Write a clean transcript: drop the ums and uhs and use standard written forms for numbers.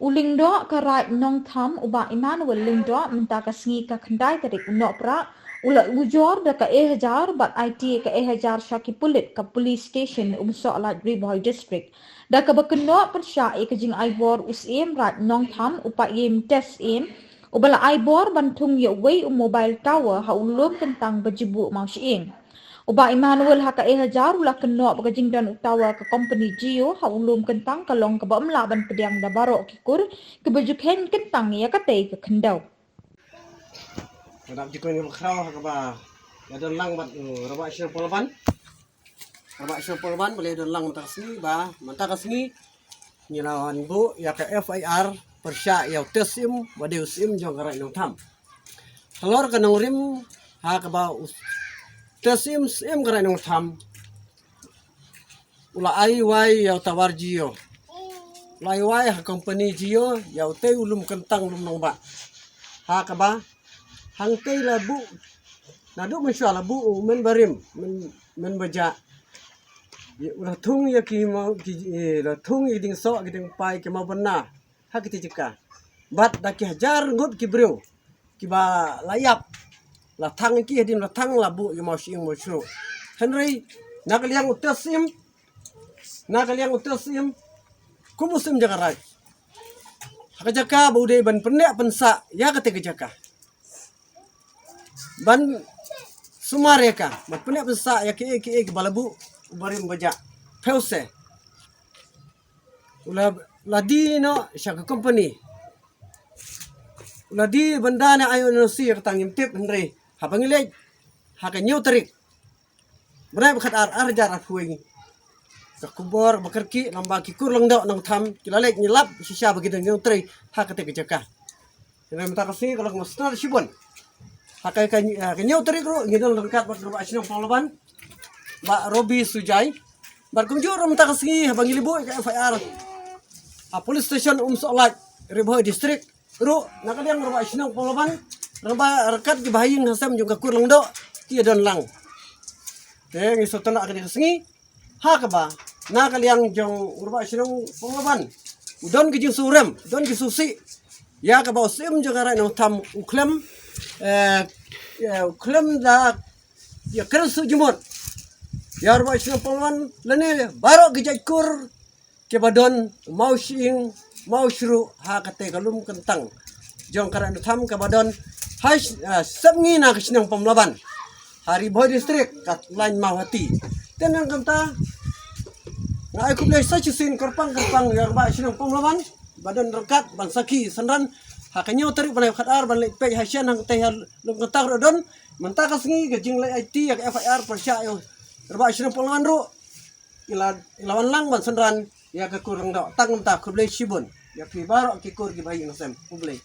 Uling do karai nong tham uba Emmanuel lingdo menta kasngi ka khandai tarik unok pra ula ujor da ka 1000 bat IT ka 1000 Shaki Pulit ka police station umso alat Riboy district da ka bakno persya e ka jing aibor usim rat nong tham upa yem test em ubala aibor bantung ye wei mobile tower ha ulum kentang bajibu mau siing Uba Emmanuel haka 1000 ulah kena bagajing dan utawa ke company Gio ha ulum kentang kalong ke bam laban pediang da barok kikur ke bajuken kentang ya kate ke kendau. Kadang jikun yang kerau haka ya don lang bat rabak syur polban. Rabak syur polban boleh don lang mata kasni nyelawan bu ya ke FIR persya ya tesim wade usim jong karai nong tham. Telur ke nong rim haka tesim sim karai nong tham. Ula ai wai ya tawar Gio. Lai wai ha company Gio ya te ulum kentang ulum nong ba. Haka hang tei la bu nadu mensyala bu men barim men baja ulah thung ya ki mau ki la thung iding so giding pai ke mau bena ha kiti jika bat da ki hajar ngut ki bro ki ba layap la thang ki hedin la thang la bu ya mau sing mo shru henry nakaliang utasim kumusim jakarai ha jaka bu de ban penek pensa ya kate jaka ban sumareka mat penek pensa ya ke balabu barim baja pause ula ladi no syaka company ladi bandana ayo no si tangim tip henry ha pangile ha ka new tarik berai bakat arjar afuing ka kubor bakarki lamba ki kurlang do nang tham kilalek nyelap sisa begitu new tri ha ka te jaka henry minta kasih kalau ngastar sibon Hakai kanyo tarik ro ngidol lengkap bat robak sinong panglaban ba Robi Sujai bar kunjur rom ta kasngi habang ilibo ka FIR a police station solat Riboy district ro nakaliang robak sinong panglaban roba rekat di bahaying hasam juga kurang do ti don lang ngi sotana ka kasngi ha ka ba nakaliang jong robak sinong panglaban udon ki jing surem don ki susi ya ka ba sim juga ra no tam uklem klaim da ya kersu jumot ya robak sinong panglaban lene barok gejakur ke badon mau sing mau syru ha kate kalum kentang jong karan tham ke badon hash sabngi na sinong panglaban hari Boy district kat lain mawati tenang kanta ngai ku play such sin kerpang ya robak sinong panglaban badan rekat ban saki sandan hakanyo tarik banai khatar ban pe hasyan hang teh lum ketar don mentah kasngi gajing lai IT ya FIR persya yo robak sinong panglaban ro ilawan lang ban sandan ya ke kurang do tang mentah ku play sibun ya ki barok ki kur ki bayi nasem ku play